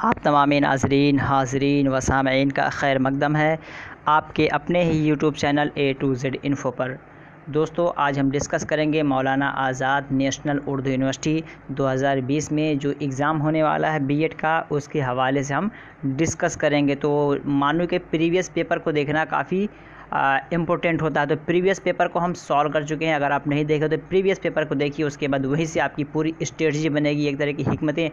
आप तमाम नाज़रीन हाज़रीन व सामईन का खैर मक़दम है आपके अपने ही YouTube channel A to Z info पर। दोस्तों, आज हम डिस्कस करेंगे मौलाना आज़ाद नेशनल उर्दू यूनिवर्सिटी 2020 में जो एग्ज़ाम होने वाला है बीएड का, उसके हवाले से हम डिस्कस करेंगे। तो मानो कि प्रीवियस पेपर को देखना काफ़ी इम्पोर्टेंट होता है। तो प्रीवियस पेपर को हम सॉल्व कर चुके हैं। अगर आप नहीं देखे तो प्रीवियस पेपर को देखिए, उसके बाद वहीं से आपकी पूरी स्ट्रेटजी बनेगी, एक तरह की हिकमत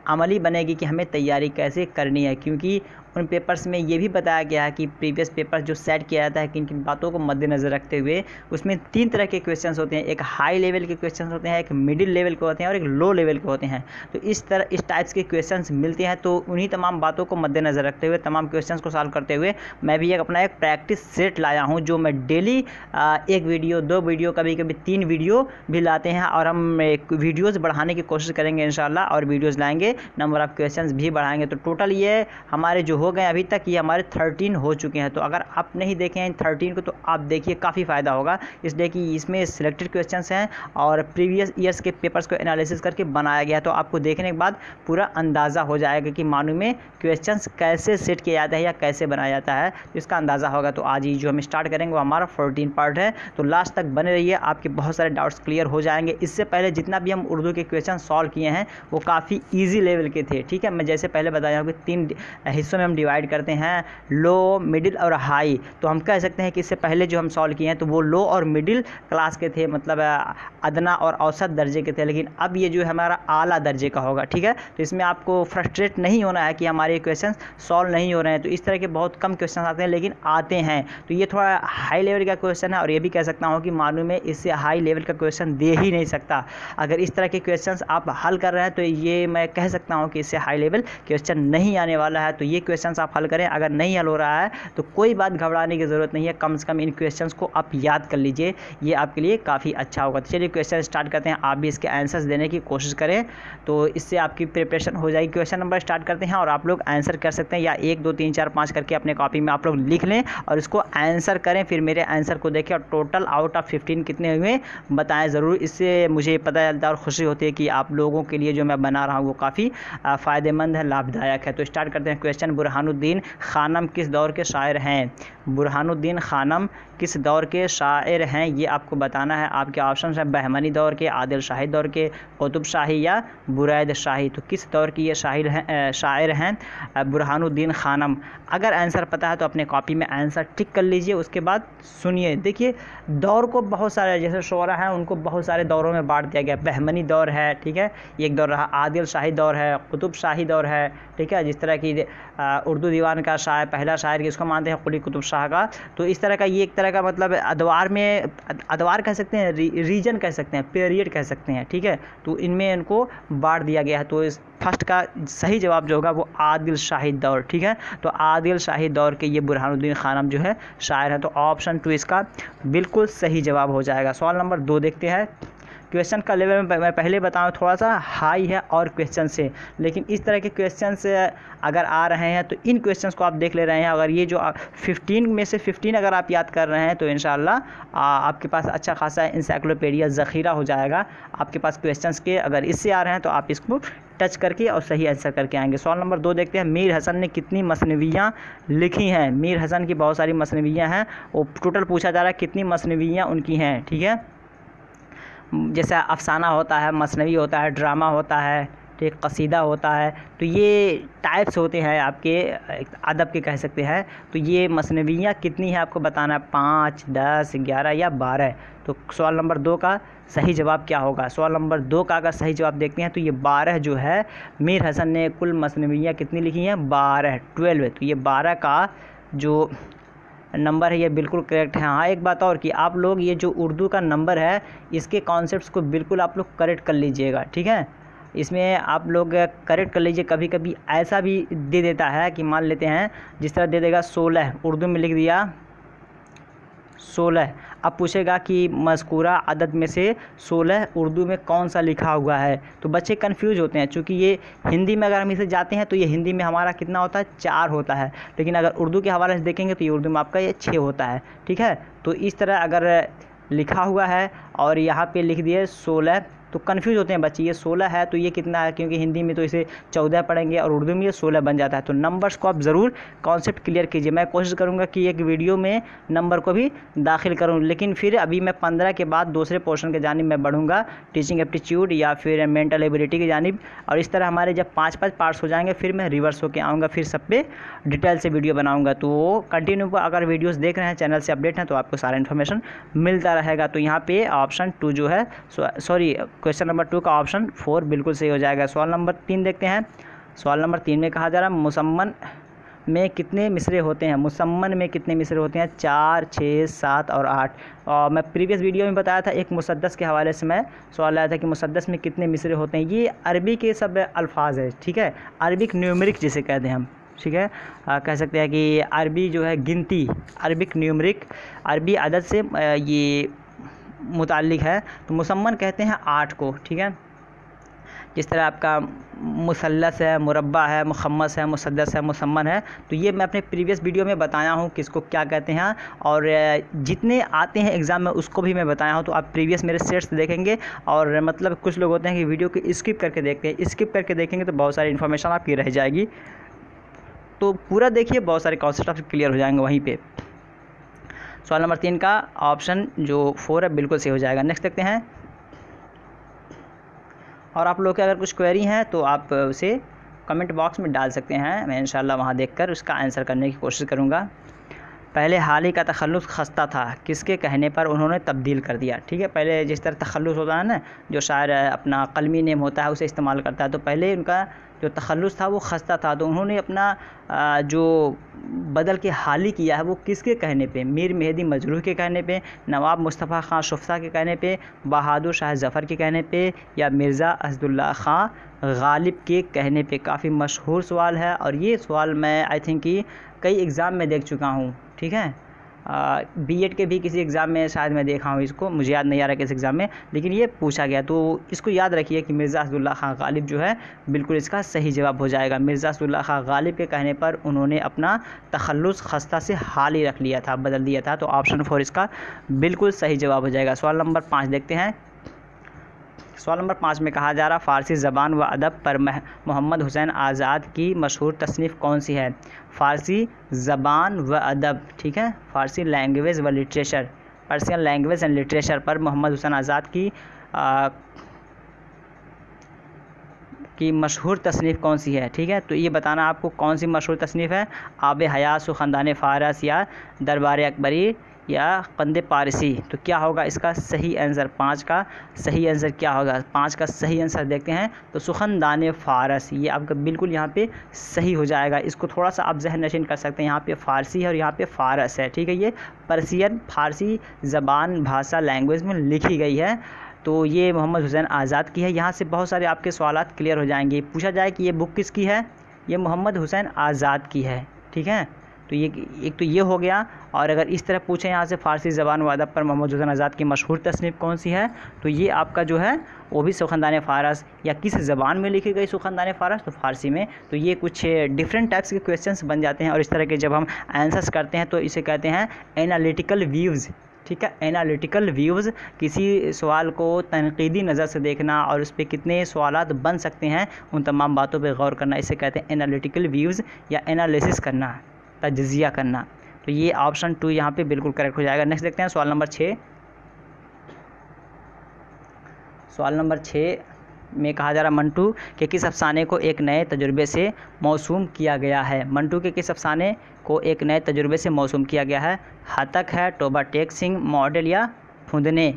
अमली बनेगी कि हमें तैयारी कैसे करनी है। क्योंकि उन पेपर्स में ये भी बताया गया है कि प्रीवियस पेपर जो सेट किया जाता है किन किन बातों को मद्देनज़र रखते हुए, उसमें 3 तरह के क्वेश्चंस होते हैं। एक हाई लेवल के क्वेश्चंस होते हैं, एक मिडिल लेवल के होते हैं और एक लो लेवल के होते हैं। तो इस टाइप्स के क्वेश्चंस मिलते हैं। तो उन्हीं तमाम बातों को मद्देनज़र रखते हुए, तमाम क्वेश्चंस को सॉल्व करते हुए मैं भी अपना एक प्रैक्टिस सेट लाया हूँ, जो मैं डेली 1 वीडियो 2 वीडियो कभी कभी 3 वीडियो भी लाते हैं। और हम वीडियोज़ बढ़ाने की कोशिश करेंगे इंशाल्लाह, और वीडियोज़ लाएँगे, नंबर ऑफ़ क्वेश्चंस भी बढ़ाएँगे। तो टोटल ये हमारे जो हो गए अभी तक, ये हमारे 13 हो चुके हैं। तो अगर आप नहीं देखें हैं 13 को तो आप देखिए, काफ़ी फ़ायदा होगा, इसलिए कि इसमें सिलेक्टेड क्वेश्चंस हैं और प्रीवियस ईयर्स के पेपर्स को एनालिसिस करके बनाया गया है। तो आपको देखने के बाद पूरा अंदाज़ा हो जाएगा कि मालूम में क्वेश्चंस कैसे सेट किया जाता है या कैसे बनाया जाता है, तो इसका अंदाज़ा होगा। तो आज ही जो हम स्टार्ट करेंगे वो हमारा 14 पार्ट है। तो लास्ट तक बने रहिए, आपके बहुत सारे डाउट्स क्लियर हो जाएंगे। इससे पहले जितना भी हम उर्दू के क्वेश्चन सॉल्व किए हैं वो काफ़ी ईजी लेवल के थे। ठीक है, मैं जैसे पहले बताया हूँ कि 3 हिस्सों में हम डिवाइड करते हैं, लो, मिडिल और हाई। तो हम कह सकते हैं कि इससे पहले जो हम सॉल्व किए हैं तो वो लो और मिडिल क्लास के थे, मतलब अदना और औसत दर्जे के थे। लेकिन अब ये जो है हमारा आला दर्जे का होगा। ठीक है, तो इसमें आपको फ्रस्ट्रेट नहीं होना है कि हमारे क्वेश्चन सॉल्व नहीं हो रहे हैं। तो इस तरह के बहुत कम क्वेश्चन आते हैं, लेकिन आते हैं। तो ये थोड़ा हाई लेवल का क्वेश्चन है, और ये भी कह सकता हूँ कि मालूम है इससे हाई लेवल का क्वेश्चन दे ही नहीं सकता। अगर इस तरह के क्वेश्चन आप हल कर रहे हैं तो ये मैं कह सकता हूँ कि इससे हाई लेवल क्वेश्चन नहीं आने वाला है। तो ये क्वेश्चन आप हल करें। अगर नहीं हल हो रहा है तो कोई बात घबराने की ज़रूरत नहीं है, कम से कम इन क्वेश्चंस को आप याद कर लीजिए, ये आपके लिए काफ़ी अच्छा होगा। तो चलिए क्वेश्चन स्टार्ट करते हैं, आप भी इसके आंसर्स देने की कोशिश करें, तो इससे आपकी प्रिपरेशन हो जाएगी। क्वेश्चन नंबर स्टार्ट करते हैं और आप लोग आंसर कर सकते हैं, या 1 2 3 4 5 करके अपने कॉपी में आप लोग लिख लें और इसको आंसर करें। फिर मेरे आंसर को देखें और टोटल आउट ऑफ 15 कितने हुए बताएं ज़रूर। इससे मुझे पता चलता है और खुशी होती है कि आप लोगों के लिए जो मैं बना रहा हूँ वो काफ़ी फ़ायदेमंद है, लाभदायक है। तो स्टार्ट करते हैं क्वेश्चन। बुरहानुद्दीन खानम किस दौर के शायर हैं? बुरहानुद्दीन खानम किस दौर के शायर हैं, ये आपको बताना है। आपके ऑप्शन हैं बहमनी दौर के, आदिल शाही दौर के, कुतुब शाही या बुरैद शाही। तो किस दौर की ये शायर हैं बुरहानुद्दीन खानम? अगर आंसर पता है तो अपने कॉपी में आंसर टिक कर लीजिए। उसके बाद सुनिए, देखिए दौर को बहुत सारे, जैसे शोरा हैं उनको बहुत सारे दौरों में बांट दिया गया। बहमनी दौर है, ठीक है, एक दौर रहा। आदिल शाही दौर है, कुतुब शाही दौर है, ठीक है, जिस तरह की उर्दू दीवान का शायर, पहला शायर किसको मानते हैं? कुली कुतुब शाह का। तो इस तरह का ये एक तरह का मतलब अदवार में, अदवार कह सकते हैं, रीजन कह सकते हैं, पीरियड कह सकते हैं। ठीक है, तो इनमें इनको बांट दिया गया है। तो इस फर्स्ट का सही जवाब जो होगा वो आदिल शाही दौर। ठीक है, तो आदिल शाही दौर के ये बुरहानुद्दीन खानम जो है शायर है। तो ऑप्शन 2 इसका बिल्कुल सही जवाब हो जाएगा। सवाल नंबर 2 देखते हैं। क्वेश्चन का लेवल में मैं पहले बताऊँ थोड़ा सा हाई है और क्वेश्चन से, लेकिन इस तरह के क्वेश्चन से अगर आ रहे हैं तो इन क्वेश्चंस को आप देख ले रहे हैं। अगर ये जो 15 में से 15 अगर आप याद कर रहे हैं तो इंशाल्लाह आपके पास अच्छा खासा इंसाइक्लोपीडिया ज़ख़ीरा हो जाएगा आपके पास क्वेश्चंस के। अगर इससे आ रहे हैं तो आप इसको टच करके और सही आंसर करके आएंगे। सवाल नंबर 2 देखते हैं। मीर हसन ने कितनी मसनवियाँ लिखी हैं? मीर हसन की बहुत सारी मसनवियाँ हैं, वो टोटल पूछा जा रहा है कितनी मसनवियाँ उनकी हैं। ठीक है, जैसे अफसाना होता है, मसनवी होता है, ड्रामा होता है, ठीक, कसीदा होता है। तो ये टाइप्स होते हैं आपके अदब के कह सकते हैं। तो ये मसनवियाँ कितनी हैं आपको बताना है, 5, 10, 11 या 12। तो सवाल नंबर 2 का सही जवाब क्या होगा? सवाल नंबर 2 का अगर सही जवाब देखते हैं तो ये 12 जो है, मीर हसन ने कुल मसनवियाँ कितनी लिखी हैं? 12, 12। तो ये 12 का जो नंबर है ये बिल्कुल करेक्ट है। हाँ, एक बात और कि आप लोग ये जो उर्दू का नंबर है इसके कॉन्सेप्ट्स को बिल्कुल आप लोग करेक्ट कर लीजिएगा। ठीक है, इसमें आप लोग करेक्ट कर लीजिए। कभी कभी ऐसा भी दे देता है कि मान लेते हैं, जिस तरह दे देगा 16, उर्दू में लिख दिया 16। अब पूछेगा कि मज़कूरा अदद में से 16 उर्दू में कौन सा लिखा हुआ है? तो बच्चे कंफ्यूज होते हैं, चूँकि ये हिंदी में अगर हम इसे जाते हैं तो ये हिंदी में हमारा कितना होता है? 4 होता है। लेकिन अगर उर्दू के हवाले से देखेंगे तो ये उर्दू में आपका ये 6 होता है। ठीक है, तो इस तरह अगर लिखा हुआ है और यहाँ पे लिख दिए 16 तो कन्फ्यूज़ होते हैं बच्चे, ये 16 है तो ये कितना है, क्योंकि हिंदी में तो इसे 14 पढ़ेंगे और उर्दू में ये 16 बन जाता है। तो नंबर्स को आप ज़रूर कॉन्सेप्ट क्लियर कीजिए। मैं कोशिश करूँगा कि एक वीडियो में नंबर को भी दाखिल करूँ, लेकिन फिर अभी मैं 15 के बाद दूसरे पोर्शन के जानिब मैं बढ़ूँगा, टीचिंग एप्टीट्यूड या फिर मेंटल एबिलिटी की जानिब। और इस तरह हमारे जब 5-5 पार्ट्स हो जाएंगे फिर मैं रिवर्स होकर आऊँगा, फिर सब पे डिटेल से वीडियो बनाऊँगा। तो कंटिन्यू अगर वीडियोज़ देख रहे हैं, चैनल से अपडेट हैं, तो आपको सारा इन्फॉर्मेशन मिलता रहेगा। तो यहाँ पे ऑप्शन 2 जो है, सॉरी क्वेश्चन नंबर 2 का ऑप्शन 4 बिल्कुल सही हो जाएगा। सवाल नंबर 3 देखते हैं। सवाल नंबर 3 में कहा जा रहा है मुसम्मन में कितने मिसरे होते हैं। मुसम्मन में कितने मिसरे होते हैं? 4, 6, 7 और 8। और मैं प्रीवियस वीडियो में बताया था, एक मुसद्दस के हवाले से मैं सवाल आया था कि मुसद्दस में कितने मिसरे होते हैं। ये अरबी के सब अल्फाज है, ठीक है, अरबिक न्यूमरिक जिसे कहते हैं हम, ठीक है। कह सकते हैं कि अरबी जो है गिनती, अरबिक न्यूमरिक, अरबी अदद से ये मुताल्लिक है। तो मुसम्मन कहते हैं 8 को, ठीक है। जिस तरह आपका मुसल्लस है, मुरब्बा है, मुखम्मस है, मुसद्दस है, मुसम्मन है। तो ये मैं अपने प्रीवियस वीडियो में बताया हूँ किसको क्या कहते हैं, और जितने आते हैं एग्ज़ाम में उसको भी मैं बताया हूँ। तो आप प्रीवियस मेरे सेट्स देखेंगे, और मतलब कुछ लोग होते हैं कि वीडियो को स्किप करके देखते हैं, स्किप करके देखेंगे तो बहुत सारी इन्फॉर्मेशन आपकी रह जाएगी। तो पूरा देखिए, बहुत सारे कॉन्सेप्ट आपसे क्लियर हो जाएंगे वहीं पे। सवाल नंबर 3 का ऑप्शन जो 4 है बिल्कुल सही हो जाएगा। नेक्स्ट देखते हैं। और आप लोग के अगर कुछ क्वेरी हैं तो आप उसे कमेंट बॉक्स में डाल सकते हैं, मैं इंशाल्लाह वहाँ देखकर उसका आंसर करने की कोशिश करूँगा। पहले हाल ही का तखल्लुस खस्ता था, किसके कहने पर उन्होंने तब्दील कर दिया। ठीक है, पहले जिस तरह तखल्लुस होता है ना, जो शायर अपना कलमी नेम होता है उसे इस्तेमाल करता है, तो पहले उनका जो तखल्लुस था वो खस्ता था, तो उन्होंने अपना जो बदल के हाली किया है वो किसके कहने पे? मीर मेहदी मजरूह के कहने पे, नवाब मुस्तफ़ा ख़ान शुफ्ता के कहने पे, बहादुर शाह ज़फ़र के कहने पे, या मिर्ज़ा असदुल्ला ख़ान गालिब के कहने पे। काफ़ी मशहूर सवाल है, और ये सवाल मैं आई थिंक कि कई एग्ज़ाम में देख चुका हूँ, ठीक है। बीएड के भी किसी एग्ज़ाम में शायद मैं देखा हूँ इसको, मुझे याद नहीं आ रहा किस एग्ज़ाम में, लेकिन ये पूछा गया। तो इसको याद रखिए कि मिर्ज़ा असदुल्ला ख़ान गालिब जो है बिल्कुल इसका सही जवाब हो जाएगा। मिर्ज़ा असदुल्ला ख़ान गालिब के कहने पर उन्होंने अपना तखल्लुस खस्ता से हाल ही रख लिया था, बदल दिया था। तो ऑप्शन 4 इसका बिल्कुल सही जवाब हो जाएगा। सवाल नंबर 5 देखते हैं। सवाल नंबर 5 में कहा जा रहा, फ़ारसी ज़बान व अदब पर मोहम्मद हुसैन आज़ाद की मशहूर तसनीफ़ कौन सी है? फ़ारसी ज़बान व अदब, ठीक है, फ़ारसी लैंग्वेज व literature, Persian language and literature पर मोहम्मद हुसैन आज़ाद की मशहूर तसनीफ़ कौन सी है? ठीक है, तो ये बताना आपको कौन सी मशहूर तसनीफ़ है। आब हयात सुख़ानदान फ़ारस, या दरबार अकबरी, या कंदे पारसी। तो क्या होगा इसका सही आंसर? 5 का सही आंसर क्या होगा? 5 का सही आंसर देखते हैं तो सुख़ानदान फ़ारस, ये आपका बिल्कुल यहाँ पे सही हो जाएगा। इसको थोड़ा सा आप जहन नशीन कर सकते हैं, यहाँ पे फ़ारसी है और यहाँ पे फ़ारस है, ठीक है। ये पर्शियन फ़ारसी ज़बान भाषा लैंग्वेज में लिखी गई है। तो ये मोहम्मद हुसैन आज़ाद की है। यहाँ से बहुत सारे आपके सवालात क्लियर हो जाएंगे। पूछा जाए कि ये बुक किसकी है, ये मोहम्मद हुसैन आज़ाद की है, ठीक है। तो ये एक तो ये हो गया, और अगर इस तरह पूछें यहाँ से फ़ारसी ज़बान व अदब पर मोहम्मद हुसैन आज़ाद की मशहूर तसनीफ़ कौन सी है, तो ये आपका जो है वो भी सुख़ानदान फ़ारस, या किस ज़बान में लिखी गई सुख़ानदान फ़ारस, तो फ़ारसी में। तो ये कुछ डिफरेंट टाइप्स के क्वेश्चंस बन जाते हैं, और इस तरह के जब हम आंसर्स करते हैं तो इसे कहते हैं एनालिटिकल व्यूज़, ठीक है। एनालिटिकल व्यूज़, किसी सवाल को तनकीदी नज़र से देखना और उस पर कितने सवालात बन सकते हैं उन तमाम बातों पे गौर करना, इसे कहते हैं एनालिटिकल व्यूज़, या एनालिसिस करना, तज्ज़िया करना। तो ये ऑप्शन 2 यहाँ पे बिल्कुल करेक्ट हो जाएगा। नेक्स्ट देखते हैं सवाल नंबर 6। सवाल नंबर 6 में कहा जा रहा, मंटू के किस अफसाने को एक नए तजुर्बे से मौसूम किया गया है? मंटू के किस अफसाने को एक नए तजुर्बे से मौसूम किया गया है? हतक है, तोबा टेक सिंह, मॉडल, या फुंदने।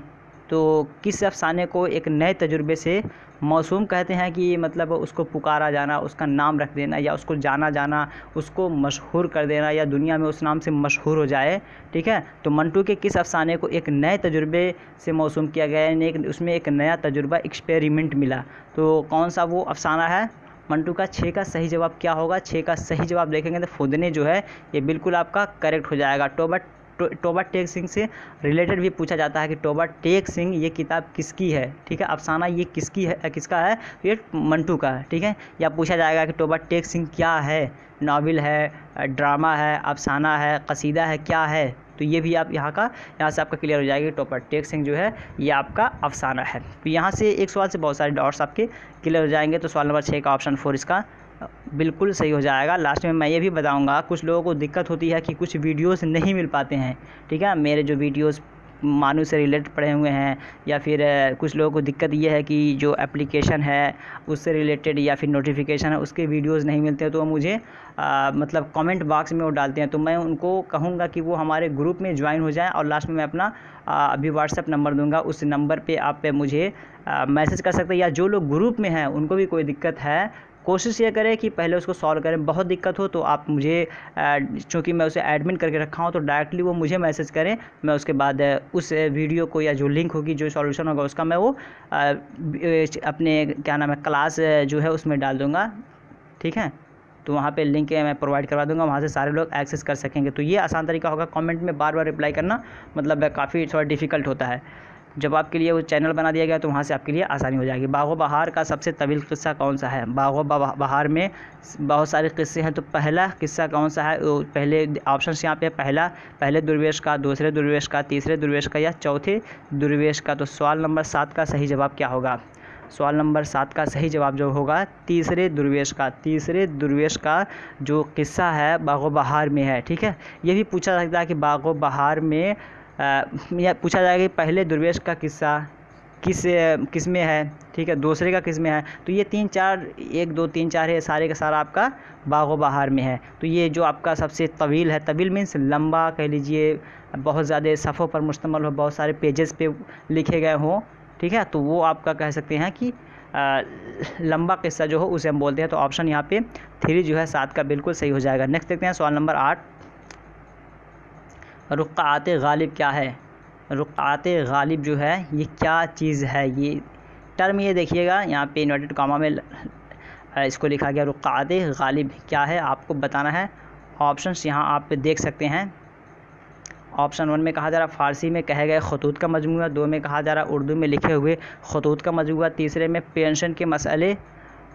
तो किस अफसाने को एक नए तजुर्बे से मौसूम कहते हैं कि मतलब उसको पुकारा जाना, उसका नाम रख देना, या उसको जाना जाना, उसको मशहूर कर देना, या दुनिया में उस नाम से मशहूर हो जाए, ठीक है। तो मंटू के किस अफसाने को एक नए तजुर्बे से मौसूम किया गया है, उसमें एक नया तजुर्बा, एक्सपेरिमेंट मिला। तो कौन सा वो अफसाना है मंटू का? 6 का सही जवाब क्या होगा? 6 का सही जवाब देखेंगे तो फुदने जो है ये बिल्कुल आपका करेक्ट हो जाएगा। तोबा टेक सिंह से रिलेटेड भी पूछा जाता है कि तोबा टेक सिंह ये किताब किसकी है, ठीक है, अफसाना ये किसकी है, किसका है? ये मंटू का है, ठीक है। या पूछा जाएगा कि तोबा टेक सिंह क्या है, नावल है, ड्रामा है, अफसाना है, कसीदा है, क्या है? तो ये भी आप यहाँ से आपका क्लियर हो जाएगा। टॉपर टेक सिंह जो है ये आपका अफसाना है। तो यहाँ से एक सवाल से बहुत सारे डाउट्स आपके क्लियर हो जाएंगे। तो सवाल नंबर 6 का ऑप्शन 4 इसका बिल्कुल सही हो जाएगा। लास्ट में मैं ये भी बताऊंगा, कुछ लोगों को दिक्कत होती है कि कुछ वीडियोस नहीं मिल पाते हैं, ठीक है। मेरे जो वीडियोस मानू से रिलेटेड पड़े हुए हैं, या फिर कुछ लोगों को दिक्कत ये है कि जो एप्लीकेशन है उससे रिलेटेड या फिर नोटिफिकेशन है उसके वीडियोस नहीं मिलते हैं, तो मुझे मतलब कमेंट बॉक्स में वो डालते हैं। तो मैं उनको कहूँगा कि वो हमारे ग्रुप में ज्वाइन हो जाएं, और लास्ट में मैं अपना अभी व्हाट्सएप नंबर दूंगा, उस नंबर पे आप मुझे मैसेज कर सकते हैं। या जो लोग ग्रुप में हैं उनको भी कोई दिक्कत है, कोशिश ये करें कि पहले उसको सॉल्व करें। बहुत दिक्कत हो तो आप मुझे, चूँकि मैं उसे एडमिन करके रखा हूँ, तो डायरेक्टली वो मुझे मैसेज करें। मैं उसके बाद उस वीडियो को या जो लिंक होगी, जो सॉल्यूशन होगा उसका, मैं वो अपने क्या नाम है क्लास जो है उसमें डाल दूँगा, ठीक है। तो वहाँ पे लिंक मैं प्रोवाइड करवा दूँगा, वहाँ से सारे लोग एक्सेस कर सकेंगे। तो ये आसान तरीका होगा। कमेंट में बार बार रिप्लाई करना मतलब काफ़ी थोड़ा डिफ़िकल्ट होता है। जब आपके लिए वो चैनल बना दिया गया तो वहाँ से आपके लिए आसानी हो जाएगी। बागो बहार का सबसे तवील किस्सा कौन सा है? बागो बहार में बहुत सारे किस्से हैं, तो पहला किस्सा कौन सा है? पहले ऑप्शंस यहाँ पे पहले दुर्वेश का, दूसरे दुर्वेश का, तीसरे दुर्वेश का, या चौथे दुर्वेश का। तो सवाल नंबर 7 का सही जवाब क्या होगा? सवाल नंबर 7 का सही जवाब जो होगा तीसरे दुर्वेश का। तीसरे दुर्वेश का जो किस्सा है बागो बहार में है, ठीक है। ये भी पूछा जा सकता है कि बागो बहार में या पूछा जाएगा कि पहले दुर्वेश का किस्सा किस में है, ठीक है, दूसरे का किस में है। तो ये 3 4 1 2 3 4 है, सारे का सारा आपका बागो बहार में है। तो ये जो आपका सबसे तवील है, तवील मीन्स लंबा कह लीजिए, बहुत ज़्यादा सफ़ों पर मुश्तमिल हो, बहुत सारे पेजेस पे लिखे गए हों, ठीक है। तो वो आपका कह सकते हैं कि लंबा किस्सा जो हो उसे हम बोलते हैं। तो ऑप्शन यहाँ पे 3 जो है 7 का बिल्कुल सही हो जाएगा। नेक्स्ट देखते हैं सवाल नंबर 8। रुक़आत गालिब क्या है? रुक़आत गालिब जो है ये क्या चीज़ है? ये टर्म ये देखिएगा यहाँ पे इन्वर्टेड कॉमा में इसको लिखा गया। रुक़आत गालिब क्या है आपको बताना है। ऑप्शंस यहाँ आप देख सकते हैं। ऑप्शन 1 में कहा जा रहा फ़ारसी में कहे गए खतूत का मजमूआ, 2 में कहा जा रहा उर्दू में लिखे हुए खतूत का मजमूआ, तीसरे में पेंशन के मसले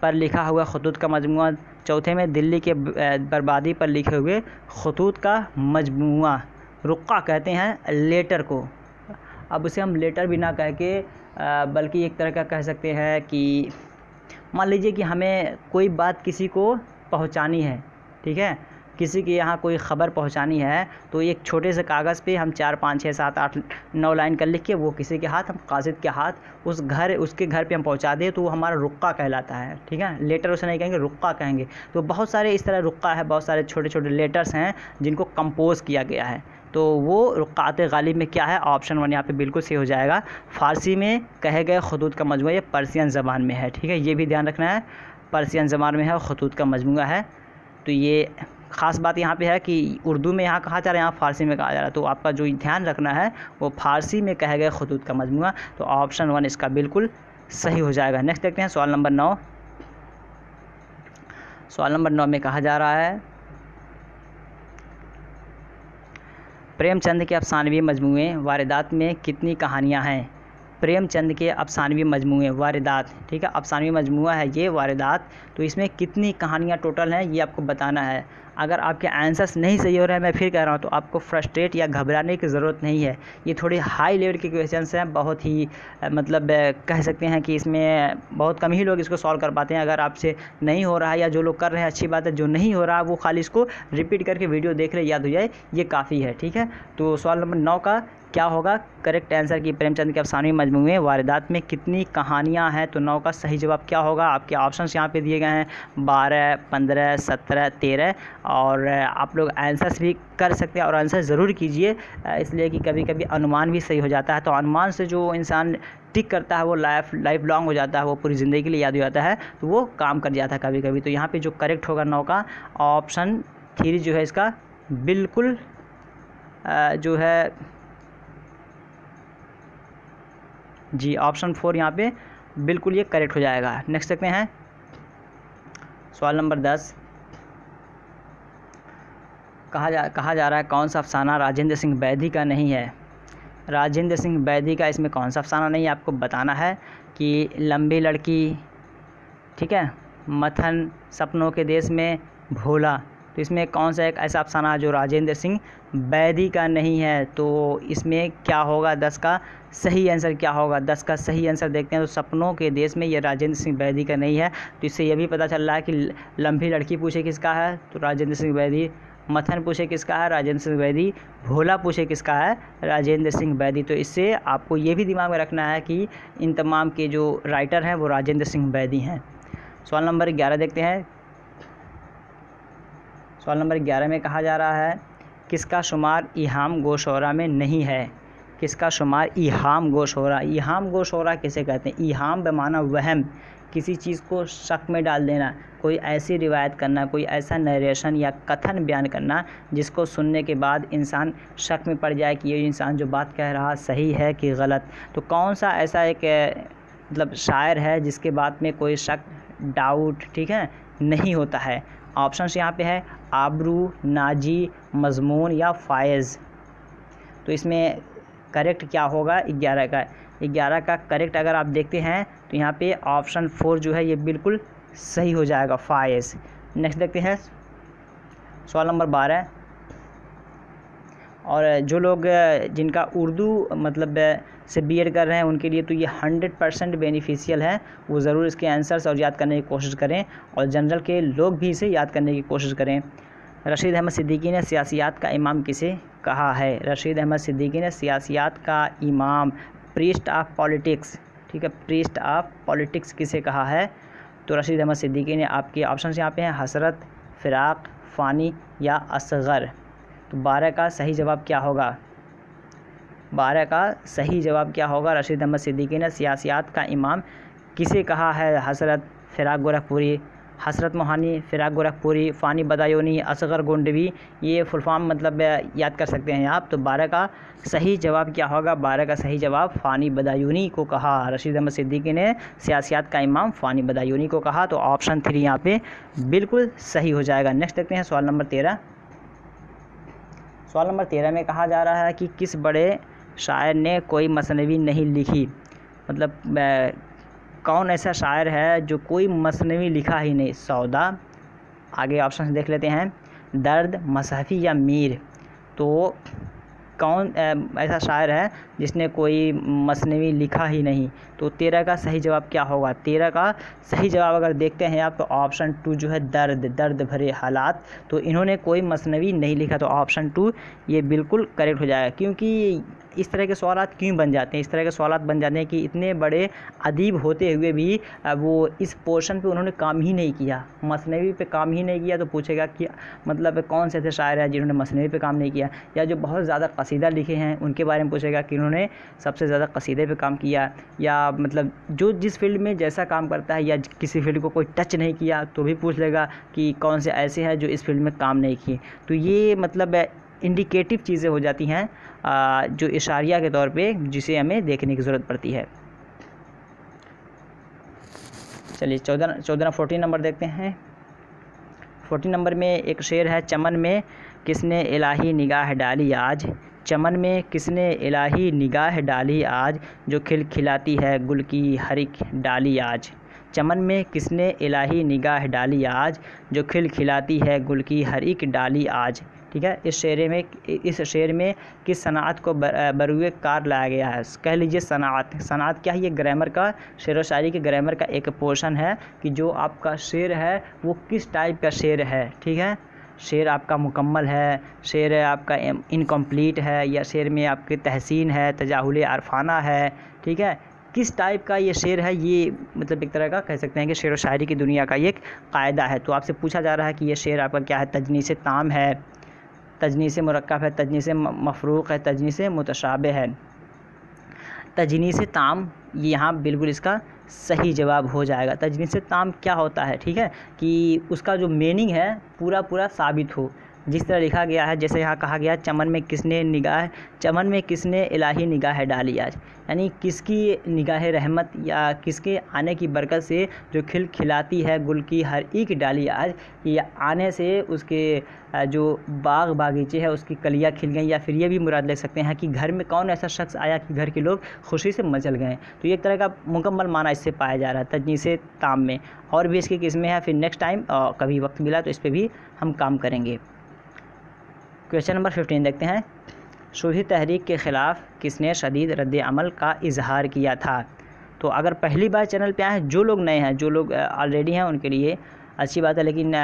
पर लिखा हुआ खतूत का मजमूआ, चौथे में दिल्ली के बर्बादी पर लिखे हुए खतूत का मजमूआ। रुक़्क़ा कहते हैं लेटर को। अब उसे हम लेटर भी ना कह के बल्कि एक तरह का कह सकते हैं कि मान लीजिए कि हमें कोई बात किसी को पहुंचानी है, ठीक है, किसी के यहाँ कोई ख़बर पहुंचानी है, तो एक छोटे से कागज़ पे हम 4 5 6 7 8 9 लाइन कर लिख के वो किसी के हाथ, हम कासिद के हाथ उसके घर पे हम पहुंचा दें, तो वो हमारा रुक़्क़ा कहलाता है, ठीक है। लेटर उसे नहीं कहेंगे, रुक़्क़ा कहेंगे। तो बहुत सारे इस तरह रुक़्क़ा है, बहुत सारे छोटे छोटे लेटर्स हैं जिनको कंपोज़ किया गया है। तो वो रुक़आत गालिब में क्या है? ऑप्शन 1 यहाँ पे बिल्कुल सही हो जाएगा। फ़ारसी में कहे गए खतूत का मजमूआ, ये पर्शियन ज़बान में है, ठीक है, ये भी ध्यान रखना है। पर्शियन ज़बान में है, खतूत का मजमूआ है। तो ये ख़ास बात यहाँ पे है कि उर्दू में यहाँ कहा जा रहा है, यहाँ फ़ारसी में कहा जा रहा है। तो आपका जो ध्यान रखना है वो फ़ारसी में कहे गए खतूत का मजमूआ। तो ऑप्शन 1 इसका बिल्कुल सही हो जाएगा। नेक्स्ट देखते हैं सवाल नंबर 9। सवाल नंबर 9 में कहा जा रहा है प्रेमचंद के अफसानवी मजमूए वारदात में कितनी कहानियाँ हैं? प्रेमचंद के अफसानवी मजमूए वारदात, ठीक है, अफसानवी मजमूआ है ये वारदात। तो इसमें कितनी कहानियाँ टोटल हैं ये आपको बताना है। अगर आपके आंसर्स नहीं सही हो रहे हैं, मैं फिर कह रहा हूँ, तो आपको फ्रस्ट्रेट या घबराने की ज़रूरत नहीं है। ये थोड़ी हाई लेवल के क्वेश्चंस हैं, बहुत ही मतलब कह सकते हैं कि इसमें बहुत कम ही लोग इसको सॉल्व कर पाते हैं। अगर आपसे नहीं हो रहा है या जो लोग कर रहे हैं अच्छी बात है, जो नहीं हो रहा है वो खाली इसको रिपीट करके वीडियो देख ले, याद हो जाए, ये काफ़ी है, ठीक है। तो सवाल नंबर 9 का क्या होगा करेक्ट आंसर कि प्रेमचंद के अफसानवी मजमूए वारदात में कितनी कहानियाँ हैं? तो 9 का सही जवाब क्या होगा? आपके ऑप्शंस यहाँ पे दिए गए हैं 12 15 17 13। और आप लोग आंसर्स भी कर सकते हैं और आंसर ज़रूर कीजिए, इसलिए कि कभी कभी अनुमान भी सही हो जाता है। तो अनुमान से जो इंसान टिक करता है वो लाइफ लॉन्ग हो जाता है, वो पूरी ज़िंदगी के लिए याद हो जाता है, तो वो काम कर जाता है कभी कभी। तो यहाँ पर जो करेक्ट होगा 9 का ऑप्शन 3 जो है इसका बिल्कुल जो है जी, ऑप्शन 4 यहाँ पे बिल्कुल ये करेक्ट हो जाएगा। नेक्स्ट देखते हैं सवाल नंबर 10। कहा जा रहा है कौन सा अफसाना राजेंद्र सिंह बैदी का नहीं है? राजेंद्र सिंह बैदी का इसमें कौन सा अफसाना नहीं है आपको बताना है कि लंबी लड़की, ठीक है, मथन, सपनों के देश में भोला, तो इसमें कौन सा एक ऐसा अफसाना जो राजेंद्र सिंह बैदी का नहीं है? तो इसमें क्या होगा 10 का सही आंसर क्या होगा? 10 का सही आंसर देखते हैं तो सपनों के देश में ये राजेंद्र सिंह बैदी का नहीं है। तो इससे यह भी पता चल रहा है कि लंबी लड़की पूछे किसका है तो राजेंद्र सिंह बैदी, मथन पूछे किसका है राजेंद्र सिंह बैदी, भोला पूछे किसका है राजेंद्र सिंह बैदी। तो इससे आपको ये भी दिमाग में रखना है कि इन तमाम के जो राइटर हैं वो राजेंद्र सिंह बैदी हैं। सवाल नंबर 11 देखते हैं। सवाल नंबर 11 में कहा जा रहा है किसका शुमार ईहाम गोशोरा में नहीं है? किसका शुमार ईहाम गोशोरा, ईहाम गोशोरा किसे कहते हैं? ईहाम बमाना वहम, किसी चीज़ को शक में डाल देना, कोई ऐसी रिवायत करना, कोई ऐसा नरेशन या कथन बयान करना जिसको सुनने के बाद इंसान शक में पड़ जाए कि ये इंसान जो बात कह रहा सही है कि गलत। तो कौन सा ऐसा एक मतलब शायर है जिसके बात में कोई शक, डाउट, ठीक है, नहीं होता है? ऑप्शंस यहाँ पे है आबरू, नाजी, मजमून या फायज़। तो इसमें करेक्ट क्या होगा 11 का? 11 का करेक्ट अगर आप देखते हैं तो यहाँ पे ऑप्शन 4 जो है ये बिल्कुल सही हो जाएगा, फायज़। नेक्स्ट देखते हैं सवाल नंबर 12। और जो लोग जिनका उर्दू मतलब से बीएड कर रहे हैं उनके लिए तो ये 100% बेनिफिशियल है। वो ज़रूर इसके आंसर्स और याद करने की कोशिश करें और जनरल के लोग भी इसे याद करने की कोशिश करें। रशीद अहमद सिद्दीकी ने सियासियात का इमाम किसे कहा है? रशीद अहमद सिद्दीकी ने सियासियात का इमाम, प्रीस्ट ऑफ पॉलिटिक्स, ठीक है, प्रीस्ट ऑफ पॉलिटिक्स किसे कहा है? तो रशीद अहमद सिद्दीकी ने, आपके ऑप्शन यहाँ पे हैं हसरत, फ़िराक, फ़ानी या असग़र। तो 12 का सही जवाब क्या होगा? 12 का सही जवाब क्या होगा? रशीद अहमद सिद्दीकी ने सियासियात का इमाम किसे कहा है? हसरत, फ़िराक गोरखपुरी, हसरत मोहानी, फ़िराक गोरखपुरी, फ़ानी बदायूनी, असग़र गोंडवी, ये फुल फॉर्म मतलब याद कर सकते हैं आप। तो 12 का सही जवाब क्या होगा? 12 का सही जवाब फ़ानी बदायूनी को कहा। रशीद अहमद सिद्दीकी ने सियासियात का इमाम फ़ानी बदायूनी को कहा। तो ऑप्शन 3 यहाँ पे बिल्कुल सही हो जाएगा। नेक्स्ट देखते हैं सवाल नंबर 13। सवाल नंबर 13 में कहा जा रहा है कि किस बड़े शायर ने कोई मसनवी नहीं लिखी? मतलब कौन ऐसा शायर है जो कोई मसनवी लिखा ही नहीं? सौदा, आगे ऑप्शन देख लेते हैं, दर्द, मसहफ़ी या मीर। तो कौन ऐसा शायर है जिसने कोई मसनवी लिखा ही नहीं? तो 13 का सही जवाब क्या होगा? 13 का सही जवाब अगर देखते हैं आप तो ऑप्शन 2 जो है दर्द, दर्द भरे हालात। तो इन्होंने कोई मसनवी नहीं लिखा। तो ऑप्शन 2 ये बिल्कुल करेक्ट हो जाएगा। क्योंकि इस तरह के सवालात क्यों बन जाते हैं? इस तरह के सवालात बन जाते हैं कि इतने बड़े अदीब होते हुए भी वो इस पोर्शन पे उन्होंने काम ही नहीं किया, मसनवी पे काम ही नहीं किया। तो पूछेगा कि मतलब कौन से ऐसे शायर हैं जिन्होंने मसनवी पे काम नहीं किया? या जो बहुत ज़्यादा कसीदा लिखे हैं उनके बारे में पूछेगा कि उन्होंने सबसे ज़्यादा कसीदे पे काम किया। या मतलब जो जिस फील्ड में जैसा काम करता है या किसी फील्ड को कोई टच नहीं किया तो भी पूछ लेगा कि कौन से ऐसे हैं जो इस फील्ड में काम नहीं किए। तो ये मतलब इंडिकेटिव चीज़ें हो जाती हैं जो इशारिया के तौर पे, जिसे हमें देखने की ज़रूरत पड़ती है। चलिए 14 नंबर देखते हैं। 14 नंबर में एक शेर है, चमन में किसने इलाही निगाह डाली आज? चमन में किसने इलाही निगाह डाली आज, जो खिलखिलाती है गुल की हर एक डाली आज। चमन में किसने इलाही निगाह डाली आज, जो खिलखिलाती है गुल की हर एक डाली आज। ठीक है, इस शेर में किस सनात को बरूए कार लाया गया है? कह लीजिए सनात क्या है? ये ग्रामर का, शेर व शायरी के ग्रामर का एक पोर्शन है कि जो आपका शेर है वो किस टाइप का शेर है। ठीक है, शेर आपका मुकम्मल है, शेर आपका इनकम्प्लीट है, या शेर में आपके तहसीन है, तजाहुल अरफाना है। ठीक है, किस टाइप का ये शेर है, ये मतलब एक तरह का कह सकते हैं कि शेर व शायरी की दुनिया का ये एक कायदा है। तो आपसे पूछा जा रहा है कि ये शेर आपका क्या है? तजनीस ताम है, तजनीस मुरक्कब है, तजनीस मफरूक है, तजनीस मुतशाबे है। तजनीस ताम ये यहाँ बिल्कुल इसका सही जवाब हो जाएगा। तजनीस ताम क्या होता है? ठीक है, कि उसका जो मीनिंग है पूरा साबित हो, जिस तरह लिखा गया है, जैसे यहाँ कहा गया चमन में किसने इलाही निगाह डाली आज, यानी किसकी निगाह रहमत या किसके आने की बरकत से जो खिलखिलाती है गुल की हर एक डाली आज, ये आने से उसके जो बागीचे है उसकी कलियाँ खिल गई। या फिर ये भी मुराद ले सकते हैं कि घर में कौन ऐसा शख्स आया कि घर के लोग खुशी से मचल गए। तो ये एक तरह का मुकम्मल माना इससे पाया जा रहा है तजनीसे ताम में। और भी इसकी किस्में हैं, फिर नेक्स्ट टाइम कभी वक्त मिला तो इस पर भी हम काम करेंगे। क्वेश्चन नंबर 15 देखते हैं। शोधी तहरीक के ख़िलाफ़ किसने शदीद रद्द अमल का इजहार किया था। तो अगर पहली बार चैनल पे आए हैं, जो लोग नए हैं, जो लोग ऑलरेडी हैं उनके लिए अच्छी बात है, लेकिन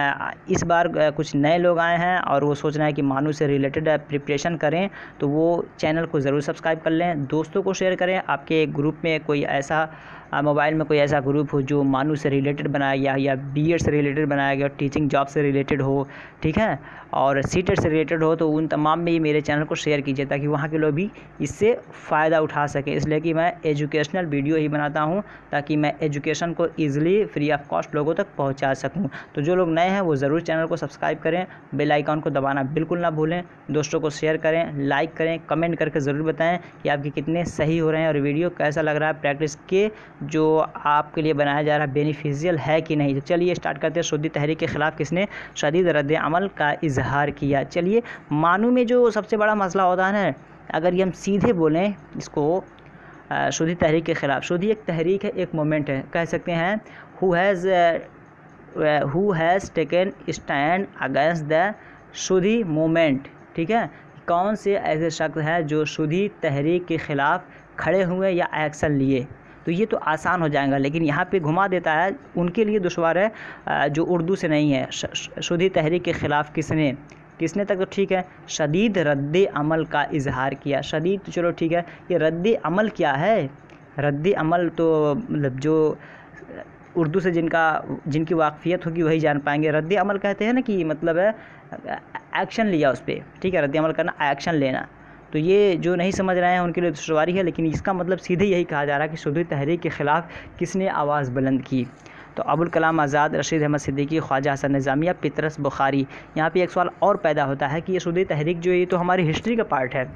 इस बार कुछ नए लोग आए हैं और वो सोच रहे हैं कि मानू से रिलेटेड प्रिपरेशन करें, तो वो चैनल को ज़रूर सब्सक्राइब कर लें, दोस्तों को शेयर करें। आपके ग्रुप में कोई ऐसा मोबाइल में कोई ऐसा ग्रुप हो जो मानू से रिलेटेड बनाया गया या बीएड से रिलेटेड बनाया गया, टीचिंग जॉब से रिलेटेड हो, ठीक है, और सीटेट से रिलेटेड हो, तो उन तमाम में ही मेरे चैनल को शेयर कीजिए ताकि वहाँ के लोग भी इससे फ़ायदा उठा सकें। इसलिए कि मैं एजुकेशनल वीडियो ही बनाता हूँ ताकि मैं एजुकेशन को ईज़िली फ्री ऑफ कॉस्ट लोगों तक पहुँचा सकूँ। तो जो लोग नए हैं वो ज़रूर चैनल को सब्सक्राइब करें, बेल आइकॉन को दबाना बिल्कुल ना भूलें, दोस्तों को शेयर करें, लाइक करें, कमेंट करके ज़रूर बताएं कि आपके कितने सही हो रहे हैं और वीडियो कैसा लग रहा है, प्रैक्टिस के जो आपके लिए बनाया जा रहा है बेनिफिशियल है कि नहीं। तो चलिए स्टार्ट करते हैं। शोधी तहरीक के ख़िलाफ़ किसने शदीद रद्द अमल का इजहार किया। चलिए, मानू में जो सबसे बड़ा मसला होता है ना, अगर ये हम सीधे बोलें इसको, शोधी तहरीक के ख़िलाफ़, शोधी एक तहरीक है, एक मोमेंट है, कह सकते हैं who has taken stand against the Shoghi movement, ठीक है, कौन से ऐसे शख्स हैं जो शोधी तहरीक के ख़िलाफ़ खड़े हुए या एक्शन लिए। तो ये तो आसान हो जाएगा, लेकिन यहाँ पे घुमा देता है, उनके लिए दुश्वार है जो उर्दू से नहीं है। शोधी तहरीक के ख़िलाफ़ किसने तक तो ठीक है, शदीद रद्द अमल का इजहार किया। शदीद तो चलो ठीक है, ये रद्द अमल क्या है। रद्द अमल तो मतलब जो उर्दू से जिनकी वाकफ़ियत होगी वही जान पाएंगे। रद्द अमल कहते हैं ना कि मतलब है एक्शन लिया उस पर, ठीक है, रद्द अमल करना, एक्शन लेना। तो ये जो नहीं समझ रहे हैं उनके लिए दुश्वारी है, लेकिन इसका मतलब सीधे यही कहा जा रहा है कि शोधी तहरीक के ख़िलाफ़ किसने आवाज़ बुलंद की। तो अबुल कलाम आज़ाद, रशीद अहमद सिद्दीकी, ख्वाजा हसन निज़ामी, पितरस बुखारी। यहाँ पे एक सवाल और पैदा होता है कि ये शोधी तहरीक जो है ये तो हमारी हिस्ट्री का पार्ट है।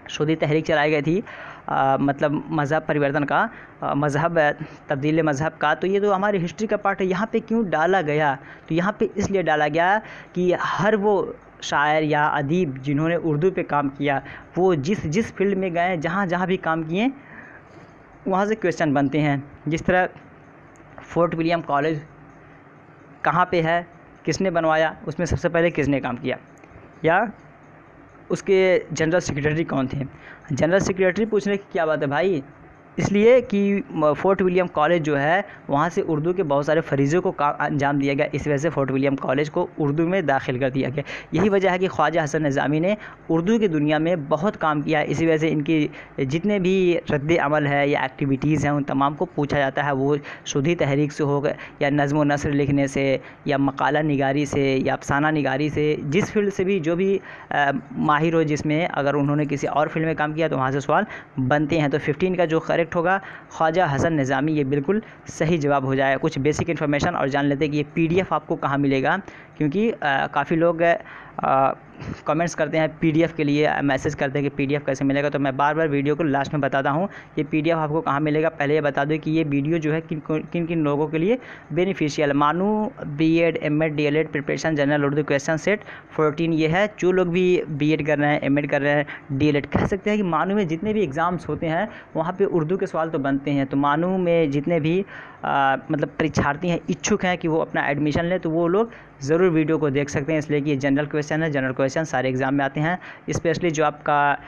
शोधी तहरीक चलाई गई थी मतलब मज़हब परिवर्तन का, मज़हब तब्दील मज़हब का, तो ये तो हमारी हिस्ट्री का पार्ट है। यहाँ पे क्यों डाला गया, तो यहाँ पे इसलिए डाला गया कि हर वो शायर या अदीब जिन्होंने उर्दू पे काम किया, वो जिस फील्ड में गए, जहाँ भी काम किए, वहाँ से क्वेश्चन बनते हैं। जिस तरह फोर्ट विलियम कॉलेज कहाँ पे है, किसने बनवाया, उसमें सबसे पहले किसने काम किया, या उसके जनरल सेक्रेटरी कौन थे। जनरल सेक्रेटरी पूछने की क्या बात है भाई, इसलिए कि फोर्ट विलियम कॉलेज जो है वहाँ से उर्दू के बहुत सारे फरीज़ों को अंजाम दिया गया, इस वजह से फोर्ट विलियम कॉलेज को उर्दू में दाखिल कर दिया गया। यही वजह है कि ख्वाजा हसन निज़ामी ने उर्दू की दुनिया में बहुत काम किया, इसी वजह से इनकी जितने भी रद्द अमल है या एक्टिविटीज़ हैं उन तमाम को पूछा जाता है, वो शोधी तहरीक से हो गए या नज़्म व नस्र लिखने से या मकाला निगारी से या अफसाना निगारी से, जिस फील्ड से भी जो भी माहिर हो, जिसमें अगर उन्होंने किसी और फील्ड में काम किया तो वहाँ से सवाल बनते हैं। तो 15 का जो करेक्ट होगा ख्वाजा हसन निज़ामी, ये बिल्कुल सही जवाब हो जाएगा। कुछ बेसिक इन्फॉर्मेशन और जान लेते हैं कि ये पीडीएफ आपको कहाँ मिलेगा, क्योंकि काफ़ी लोग कमेंट्स करते हैं पीडीएफ के लिए, मैसेज करते हैं कि पीडीएफ कैसे मिलेगा। तो मैं बार बार वीडियो को लास्ट में बताता हूँ ये पीडीएफ आपको कहाँ मिलेगा। पहले ये बता दूँ कि ये वीडियो जो है किन किन लोगों के लिए beneficial. MANUU BEd, MEd, DElEd preparation general Urdu question set 14 ये है। जो लोग भी बीएड कर रहे हैं, एमएड कर रहे हैं, डीएलएड, कह सकते हैं कि मानू में जितने भी एग्ज़ाम्स होते हैं वहाँ पर उर्दू के सवाल तो बनते हैं। तो मानू में जितने भी मतलब परीक्षार्थी हैं, इच्छुक हैं कि वो अपना एडमिशन लें, तो वो लोग ज़रूर वीडियो को देख सकते हैं, इसलिए कि ये जनरल क्वेश्चन है। जनरल क्वेश्चन सारे एग्ज़ाम में आते हैं, स्पेशली जो आपका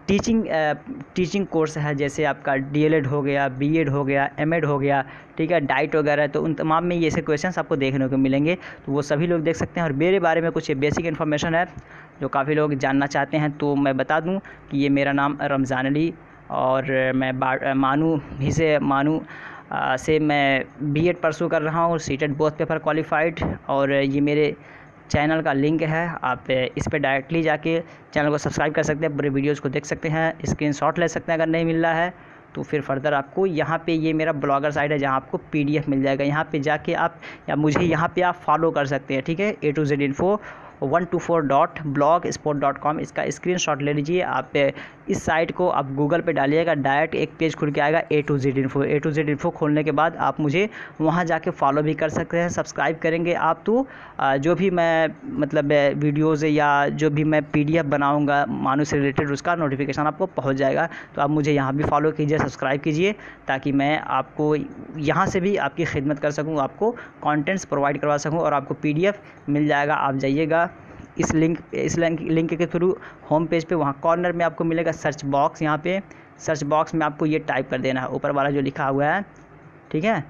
टीचिंग कोर्स है, जैसे आपका डीएलएड हो गया, बीएड हो गया, एमएड हो गया, ठीक है, डाइट वगैरह, तो उन तमाम में ये ऐसे क्वेश्चंस आपको देखने को मिलेंगे, तो वो सभी लोग देख सकते हैं। और मेरे बारे में कुछ बेसिक इन्फॉर्मेशन है जो काफ़ी लोग जानना चाहते हैं, तो मैं बता दूँ कि ये मेरा नाम रमज़ान अली और मैं मानू से मैं बीएड परसू कर रहा हूँ, सीटेट बोथ पेपर क्वालिफाइड। और ये मेरे चैनल का लिंक है, आप इस पर डायरेक्टली जाके चैनल को सब्सक्राइब कर सकते हैं, पूरे वीडियोस को देख सकते हैं, स्क्रीनशॉट ले सकते हैं अगर नहीं मिल रहा है तो। फिर फर्दर आपको यहाँ पे ये मेरा ब्लॉगर साइट है जहाँ आपको पीडीएफ मिल जाएगा, यहाँ पे जाके आप या मुझे यहाँ पे आप फॉलो कर सकते हैं, ठीक है, A to Z info 124.blogspot.com, इसका स्क्रीनशॉट ले लीजिए। आप इस साइट को आप गूगल पे डालिएगा, डायरेक्ट एक पेज खुल के आएगा A to Z info. A to Z info खोलने के बाद आप मुझे वहाँ जाके फॉलो भी कर सकते हैं। सब्सक्राइब करेंगे आप तो जो भी मैं मतलब वीडियोज़ या जो भी मैं PDF बनाऊँगा मानू से रिलेटेड, उसका नोटिफिकेशन आपको पहुँच जाएगा। तो आप मुझे यहाँ भी फॉलो कीजिए, सब्सक्राइब कीजिए, ताकि मैं आपको यहाँ से भी आपकी खिदमत कर सकूँ, आपको कंटेंट्स प्रोवाइड करवा सकूँ और आपको PDF मिल जाएगा। आप जाइएगा इस लिंक के थ्रू होम पेज पे, वहाँ कॉर्नर में आपको मिलेगा सर्च बॉक्स। यहाँ पे सर्च बॉक्स में आपको ये टाइप कर देना है, ऊपर वाला जो लिखा हुआ है, ठीक है,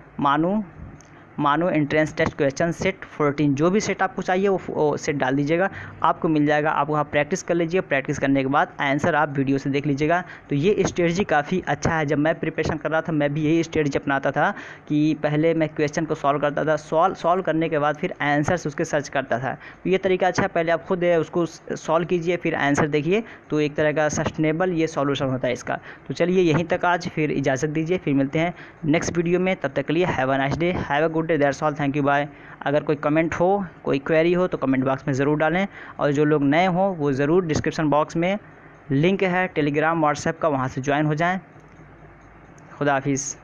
मानो एंट्रेंस टेस्ट क्वेश्चन सेट 14, जो भी सेट आपको चाहिए वो सेट डाल दीजिएगा, आपको मिल जाएगा। आप वहाँ प्रैक्टिस कर लीजिए, प्रैक्टिस करने के बाद आंसर आप वीडियो से देख लीजिएगा। तो ये स्ट्रेटजी काफ़ी अच्छा है। जब मैं प्रिपरेशन कर रहा था मैं भी यही स्ट्रेटजी अपनाता था कि पहले मैं क्वेश्चन को सॉल्व करता था, सॉल्व करने के बाद फिर आंसर्स उसके सर्च करता था। तो ये तरीका अच्छा है, पहले आप खुद उसको सॉल्व कीजिए फिर आंसर देखिए, तो एक तरह का सस्टेनेबल ये सॉल्यूशन होता है इसका। तो चलिए यहीं तक आज, फिर इजाज़त दीजिए, फिर मिलते हैं नेक्स्ट वीडियो में। तब तक के लिए have a nice day, have a good day, that's all, thank you, bye. अगर कोई कमेंट हो, कोई क्वेरी हो तो कमेंट बॉक्स में ज़रूर डालें, और जो लोग नए हों वो ज़रूर डिस्क्रिप्शन बॉक्स में लिंक है टेलीग्राम व्हाट्सएप का, वहाँ से ज्वाइन हो जाएं। खुदा हाफिज़।